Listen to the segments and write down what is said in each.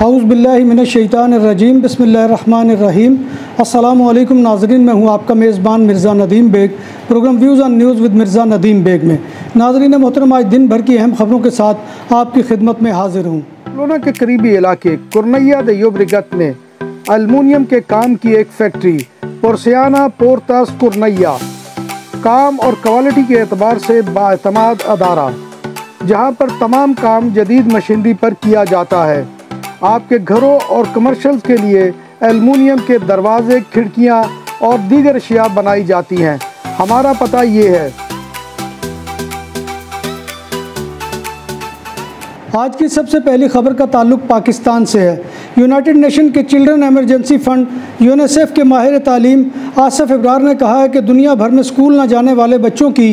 औज़ु बिल्लाहि मिनश्शैतानिर्रजीम बिस्मिल्लाहिर्रहमानिर्रहीम। अस्सलामु अलैकुम नाज़रीन, मैं हूँ आपका मेज़बान Mirza Nadeem Baig. Programme views on news with Mirza Nadeem Baig में नाज़रीन मोहतरम आज दिन भर की अहम खबरों के साथ आपकी खिदमत में हाजिर हूँ। बार्सिलोना के करीबी इलाके कुर्नैया दे योब्रिगत में एल्युमिनियम के काम की एक फैक्ट्री पोर्सियाना पोर्तास कुर्नैया काम और क्वालिटी के एतबार से बाएतमाद अदारा, जहां पर तमाम काम जदीद मशीनरी पर किया जाता है। आपके घरों और कमर्शियल्स के लिए एल्युमिनियम के दरवाजे, खिड़कियां और दीगर अशिया बनाई जाती हैं। हमारा पता ये है। आज की सबसे पहली खबर का ताल्लुक पाकिस्तान से है। यूनाइटेड नेशन के चिल्ड्रन एमरजेंसी फ़ंड यूनिसेफ के माहिर तालीम आसिफ इब्रार ने कहा है कि दुनिया भर में स्कूल न जाने वाले बच्चों की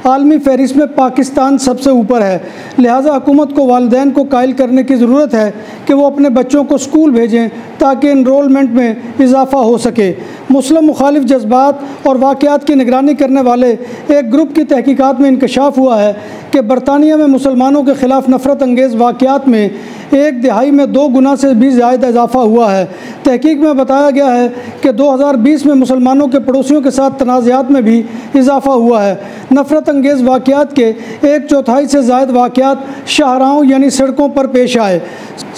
आलमी फहरिस्त में पाकिस्तान सबसे ऊपर है। लिहाजा हुकूमत को वालिदैन को कायल करने की ज़रूरत है कि वो अपने बच्चों को स्कूल भेजें ताकि इनरोलमेंट में इजाफ़ा हो सके। मुस्लिम मुखालिफ जज्बात और वाक़यात की निगरानी करने वाले एक ग्रुप की तहकीकात में इंकशाफ हुआ है कि बरतानिया में मुसलमानों के ख़िलाफ़ नफ़रत अंगेज़ वाक़यात में एक दिहाई में 2 गुना से भी ज़्यादा इजाफ़ा हुआ है। तहकीक में बताया गया है कि 2020 में मुसलमानों के पड़ोसियों के साथ तनाज़ात में भी इजाफ़ा हुआ है। नफ़रत अंगेज़ वाक़यात के 1/4 से ज़ायद वाक़यात शाहराहों यानी सड़कों पर पेश आए।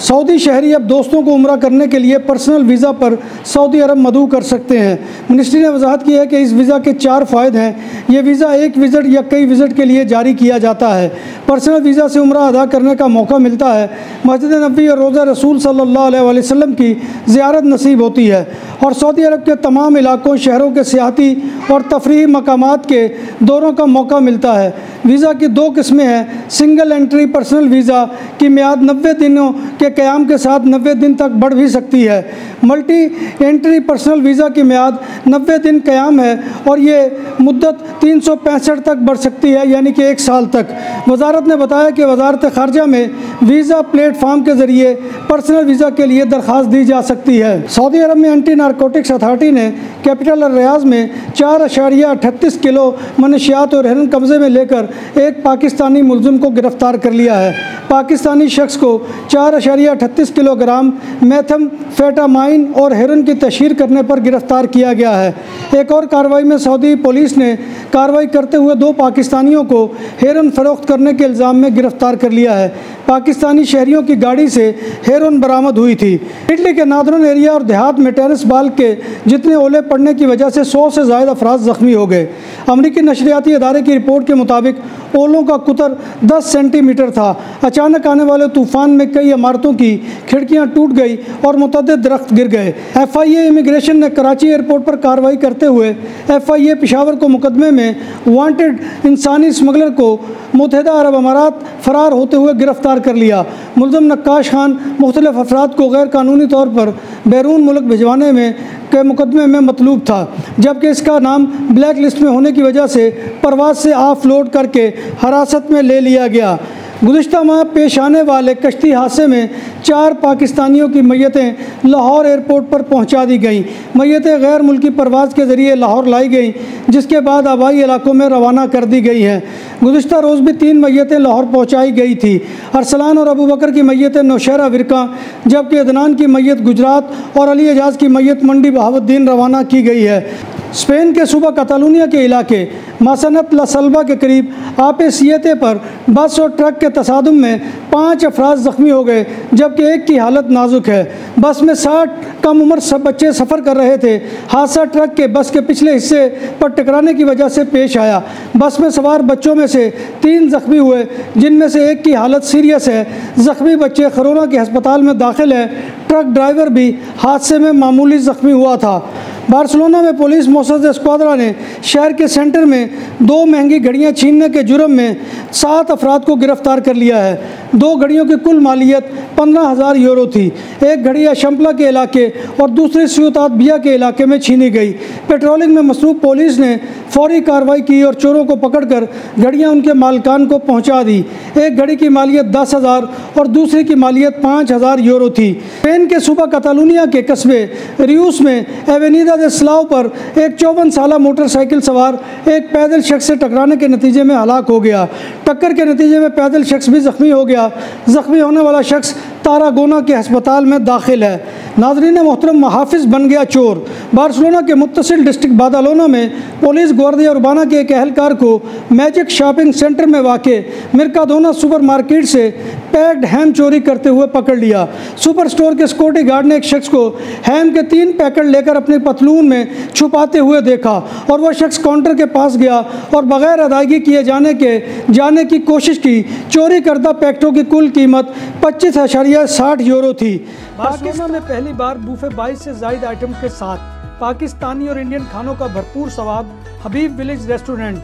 सऊदी शहरी अब दोस्तों को उम्रा करने के लिए पर्सनल वीज़ा पर सऊदी अरब मदऊ कर सकते हैं। मिनिस्ट्री ने वजाहत की है कि इस वीज़ा के 4 फ़ायदे हैं। ये वीज़ा एक विज़िट या कई विज़िट के लिए जारी किया जाता है। पर्सनल वीज़ा से उम्रा अदा करने का मौका मिलता है। मस्जिद नबी और रोज़ा रसूल सल्लल्लाहु अलैहि वसल्लम की ज़ियारत नसीब होती है और सऊदी अरब के तमाम इलाकों, शहरों के सियाहती और तफरीही मकामात के दौरों का मौका मिलता है। वीज़ा की 2 किस्में हैं। सिंगल एंट्री पर्सनल वीज़ा की मियाद 90 दिनों के क़याम के साथ 90 दिन तक बढ़ भी सकती है। मल्टी एंट्री पर्सनल वीज़ा की मियाद 90 दिन क़याम है और ये मुद्दत 365 तक बढ़ सकती है, यानी कि 1 साल तक। वजारत ने बताया कि वजारत ख़ारजा में वीज़ा प्लेटफार्म के ज़रिए पर्सनल वीज़ा के लिए दरख्वास्त दी जा सकती है। सऊदी अरब में एंटी नारकोटिक्स अथॉरिटी ने कैपिटल रियाज में 4.38 किलो मनशियात और हेरोइन कब्ज़े में लेकर एक पाकिस्तानी मुलजिम को गिरफ़्तार कर लिया है। पाकिस्तानी शख्स को 4.38 किलोग्राम मेथाम्फेटामाइन और हेरोइन की तशहीर करने पर गिरफ़्तार किया गया है। एक और कार्रवाई में सऊदी पुलिस ने कार्रवाई करते हुए 2 पाकिस्तानियों को हेरोइन फ़रोख्त करने के इल्ज़ाम में गिरफ़्तार कर लिया है। पाकिस्तानी शहरियों की गाड़ी से हेरोइन बरामद हुई थी। इटली के नादरन एरिया और देहात में टेनिस बॉल के जितने ओले पड़ने की वजह से 100 से ज़्यादा अफराद ज़ख्मी हो गए। अमरीकी नशरियाती अदारे की रिपोर्ट के मुताबिक ओलों का कुतर 10 सेंटीमीटर था। अचानक आने वाले तूफ़ान में कई इमारतों की खिड़कियां टूट गई और मुतअद्दिद दरख्त गिर गए। FIA इमिग्रेशन ने कराची एयरपोर्ट पर कार्रवाई करते हुए FIA पेशावर को मुकदमे में वांटेड इंसानी स्मगलर को मुत्तहिदा अरब अमारात फ़रार होते हुए गिरफ़्तार कर लिया। मुल्ज़म नक्काश खान मुख्तलिफ़ अफराद को गैर कानूनी तौर पर बैरून मुल्क भिजवाने में के मुकदमे में मतलूब था, जबकि इसका नाम ब्लैक लिस्ट में होने की वजह से परवाज़ से ऑफलोड करके हिरासत में ले लिया गया। गुज़िश्ता माह पेश आने वाले कश्ती हादसे में 4 पाकिस्तानियों की मैयतें लाहौर एयरपोर्ट पर पहुंचा दी गईं। मैयतें गैर मुल्की परवाज़ के ज़रिए लाहौर लाई गईं, जिसके बाद आबाई इलाकों में रवाना कर दी गई हैं। गुज़िश्ता रोज़ भी 3 मैयतें लाहौर पहुंचाई गई थी। अरसलान और अबू बकर की मैयतें नौशहरा विरका, जबकि अदनान की मैयत गुजरात और अली एजाज की मैयत मंडी बहावुद्दीन रवाना की गई है। स्पेन के सूबा कतालूनिया के इलाके मसनत ला सल्बा के करीब आपे सियते पर बस और ट्रक के तसादुम में 5 अफराद ज़ख्मी हो गए, जबकि एक की हालत नाजुक है। बस में 60 कम उम्र सब बच्चे सफ़र कर रहे थे। हादसा ट्रक के बस के पिछले हिस्से पर टकराने की वजह से पेश आया। बस में सवार बच्चों में से 3 ज़ख्मी हुए, जिनमें से एक की हालत सीरियस है। ज़ख्मी बच्चे खरोना के अस्पताल में दाखिल है। ट्रक ड्राइवर भी हादसे में मामूली ज़ख्मी हुआ था। बार्सिलोना में पुलिस मोसद स्क्वाड्रा ने शहर के सेंटर में 2 महंगी घड़ियां छीनने के जुर्म में 7 अफराद को गिरफ़्तार कर लिया है। 2 घड़ियों की कुल मालियत 15,000 यूरो थी। एक घड़ी अशम्पला के इलाके और दूसरी सियूतात बिया के इलाके में छीनी गई। पेट्रोलिंग में मसरूफ़ पुलिस ने फौरी कार्रवाई की और चोरों को पकड़कर घड़ियां उनके मालिकान को पहुंचा दी। एक घड़ी की मालियत 10,000 और दूसरी की मालियत 5,000 यूरो थी। स्पेन के सूबा कतालूनिया के कस्बे रियूस में एवेनिदा इस्लाव पर एक 54 साला मोटरसाइकिल सवार एक पैदल शख्स से टकराने के नतीजे में हलाक हो गया। टक्कर के नतीजे में पैदल शख्स भी जख्मी हो गया। जख्मी होने वाला शख्स तारागोना के अस्पताल में दाखिल है। नाज़रीन मोहतरम, मुहाफिज बन गया चोर। बार्सिलोना के मुत्तसिल डिस्ट्रिक्ट बादालोना में पुलिस ग्वार्डिया उर्बाना के एक एहलकार को मैजिक शॉपिंग सेंटर में वाक़े मिर्काडोना सुपरमार्केट से पैक्ड हैम चोरी करते हुए पकड़ लिया। सुपर स्टोर के सिक्योरिटी गार्ड ने एक शख्स को हैम के 3 पैकेट लेकर अपने पतलून में छुपाते हुए देखा और वह शख्स काउंटर के पास गया और बगैर अदायगी किए जाने की कोशिश की। चोरी करदा पैकेटों की कुल कीमत 25.60 यूरो थी। बार्सिलोना में पहली बार बूफे 22 से ज़ायद आइटम के साथ पाकिस्तानी और इंडियन खानों का भरपूर स्वाद हबीब विलेज रेस्टोरेंट।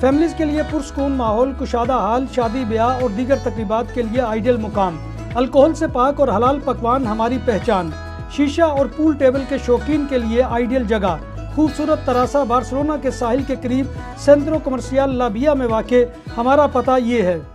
फैमिलीज के लिए पुरसकून माहौल, कुशादा हाल, शादी ब्याह और दीगर तकरीबात के लिए आइडियल मुकाम। अल्कोहल से पाक और हलाल पकवान हमारी पहचान। शीशा और पूल टेबल के शौकीन के लिए आइडियल जगह। खूबसूरत तरासा बार्सिलोना के साहिल के करीब सेंट्रो कमर्शियल लाबिया में वाक़े। हमारा पता ये है।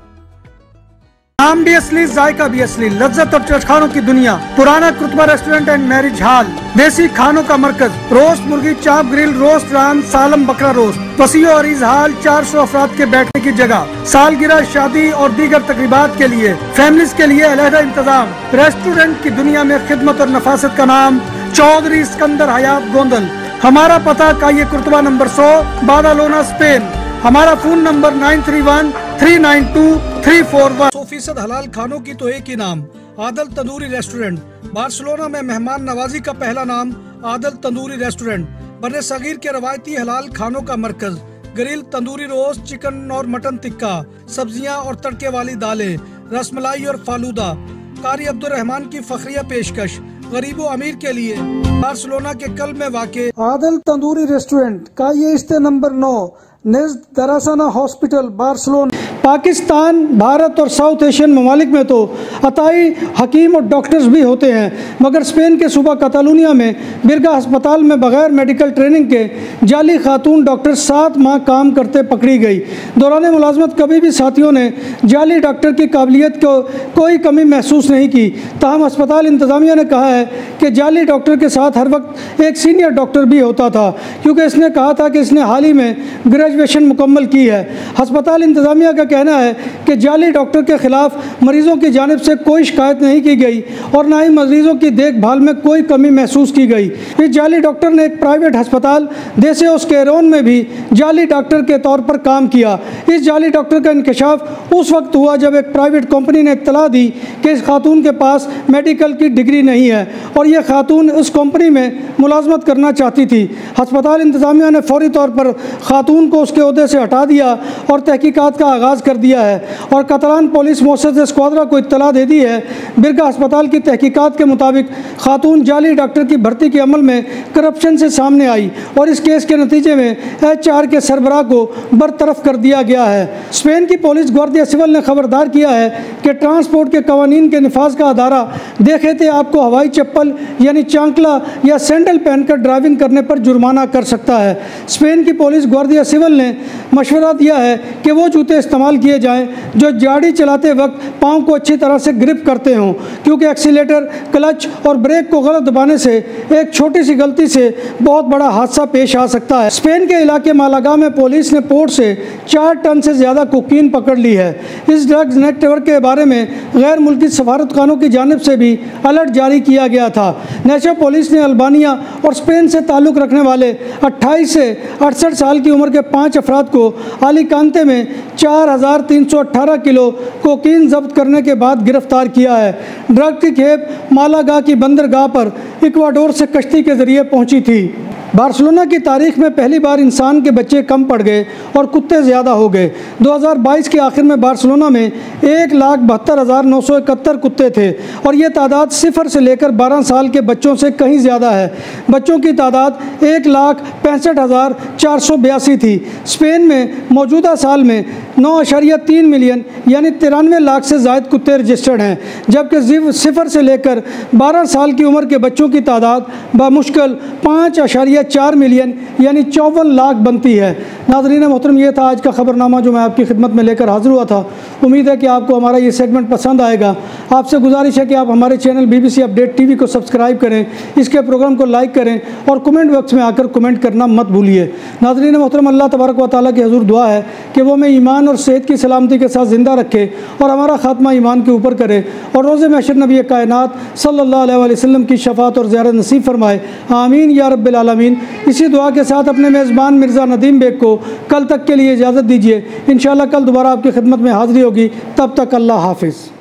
नाम भी असली, जायका भी असली, लज्जत और चटखानों की दुनिया। पुराना कुतबा रेस्टोरेंट एंड मैरिज हॉल। देसी खानों का मरकज। रोस्ट मुर्गी, चाप ग्रिल, रोस्ट रान, सालम बकरा रोस्ट। वसीओ और इजहाल 400 अफराद के बैठने की जगह। सालगिरह, शादी और दीगर तकरीबात के लिए, फैमिलीज के लिए अलहदा इंतजाम। रेस्टोरेंट की दुनिया में खिदमत और नफासत का नाम चौधरी सिकंदर हयात गोंदल। हमारा पता काये कुर्तबा नंबर 100, बादालोना, स्पेन। हमारा फोन नंबर 9313923441। 100% हलाल खानों की तो एक ही नाम, आदल तंदूरी रेस्टोरेंट। बार्सिलोना में मेहमान नवाजी का पहला नाम आदल तंदूरी रेस्टोरेंट। बर्रे सगीर के रवायती हलाल खानों का मरकज। ग्रिल, तंदूरी रोस्ट, चिकन और मटन टिक्का, सब्जियां और तड़के वाली दालें, रसमलाई और फालूदा। कारी अब्दुर्रहमान की फखरिया पेशकश गरीबो अमीर के लिए। बार्सिलोना के कल्ब में वाक़े आदल तंदूरी रेस्टोरेंट का ये इस्ते नंबर 9 निज़्द Drassanes hospital, Barcelona. Pakistan, Bharat और साउथ एशियन ममालिक में तो अताई हकीम और डॉक्टर्स भी होते हैं, मगर स्पेन के सूबा कतालुनिया में बिरगा अस्पताल में बगैर मेडिकल ट्रेनिंग के जाली खातून डॉक्टर 7 माह काम करते पकड़ी गई। दौरान मुलाजमत कभी भी साथियों ने जाली डॉक्टर की काबिलियत को कोई कमी महसूस नहीं की। ताहम अस्पताल इंतज़ामिया ने कहा है कि जाली डॉक्टर के साथ हर वक्त एक सीनियर डॉक्टर भी होता था, क्योंकि इसने कहा था कि इसने हाल ही में ग्रेजुएशन मुकम्मल की है। अस्पताल इंतज़ामिया का कहना है कि जाली डॉक्टर के खिलाफ मरीजों की जानिब से कोई शिकायत नहीं की गई और ना ही मरीजों की देखभाल में कोई कमी महसूस की गई। इस जाली डॉक्टर ने एक प्राइवेट अस्पताल देसेओस कैरोन में भी जाली डॉक्टर के तौर पर काम किया। इस जाली डॉक्टर का इंकशाफ उस वक्त हुआ जब एक प्राइवेट कंपनी ने इत्तला दी कि इस खातून के पास मेडिकल की डिग्री नहीं है और यह खातून उस कंपनी में मुलाजमत करना चाहती थी। अस्पताल इंतज़ामिया ने फौरी तौर पर खातून को उसके ओहदे से हटा दिया और तहकीकात का आगाज़ कर दिया है और कतलान पुलिस मौसद स्क्वाड्रा को इत्तला दे दी है। बिरगा अस्पताल की तहकीकात के मुताबिक खातून जाली डॉक्टर की भर्ती के अमल में करप्शन से सामने आई और इस केस के नतीजे में HR के सरबराह को बरतरफ कर दिया गया है। स्पेन की पुलिस ग्वार्डिया सिविल ने खबरदार किया है कि ट्रांसपोर्ट के कवानीन के निफाज का अदारा देखे थे आपको हवाई चप्पल यानी चांकला या सैंडल पहनकर ड्राइविंग करने पर जुर्माना कर सकता है। स्पेन की पुलिस ग्वार्डिया सिविल ने मशवरा दिया है कि वो जूते इस्तेमाल किए जाएं जो गाड़ी चलाते वक्त पाँव को अच्छी तरह से ग्रिप करते हों, क्योंकि एक्सीलेटर, क्लच और ब्रेक को गलत दबाने से एक छोटी सी गलती से बहुत बड़ा हादसा पेश आ सकता है। स्पेन के इलाके मालागा में पुलिस ने पोर्ट से 4 टन से ज़्यादा कोकीन पकड़ ली है। इस ड्रग्स नेटवर्क के बारे में गैर मुल्की सफारतखानों की जानिब से भी अलर्ट जारी किया गया था। नेशो पुलिस ने अल्बानिया और स्पेन से ताल्लुक़ रखने वाले 28 से 68 साल की उम्र के 5 अफराद को अलीकांते में 4318 किलो कोकीन जब्त करने के बाद गिरफ्तार किया है। ड्रग की खेप मालागा की बंदरगाह पर इक्वाडोर से कश्ती के जरिए पहुंची थी। बार्सिलोना की तारीख में पहली बार इंसान के बच्चे कम पड़ गए और कुत्ते ज़्यादा हो गए। 2022 के आखिर में बार्सिलोना में 1,72,971 कुत्ते थे और ये तादाद 0 से लेकर 12 साल के बच्चों से कहीं ज़्यादा है। बच्चों की तादाद 1,65,482 थी। स्पेन में मौजूदा साल में 9.3 मिलियन यानी 93 लाख से ज़ायद कुत्ते रजिस्टर्ड हैं, जबकि 0 से लेकर 12 साल की उम्र के बच्चों की तादाद बामुश्किल 5.4 मिलियन यानी 54 लाख बनती है। नाज़रीन मोहतरम, ये था आज का ख़बरनामा जो मैं आपकी खिदमत में लेकर हाज़िर हुआ था। उम्मीद है कि आपको हमारा ये सेगमेंट पसंद आएगा। आपसे गुजारिश है कि आप हमारे चैनल BBC अपडेट TV को सब्सक्राइब करें, इसके प्रोग्राम को लाइक करें और कमेंट बॉक्स में आकर कमेंट करना मत भूलिए। नाज़रीन मोहतरम, अल्लाह तबारक व तआला की हुज़ूर दुआ है कि वो हमें ईमान और सेहत की सलामती के साथ ज़िंदा रखे और हमारा ख़ात्मा ईमान के ऊपर करे और रोज़े महशर नबी कायनात सल्लल्लाहु अलैहि वसल्लम की शफ़ाअत और ज़ियारत नसीब फरमाए। आमीन या रब्बिल आलमीन। इसी दुआ के साथ अपने मेज़बान मिर्ज़ा नदीम बेग को कल तक के लिए इजाज़त दीजिए। इंशाअल्लाह कल दोबारा आपकी खिदमत में हाज़िरी होगी। तब तक अल्लाह हाफ़िज़।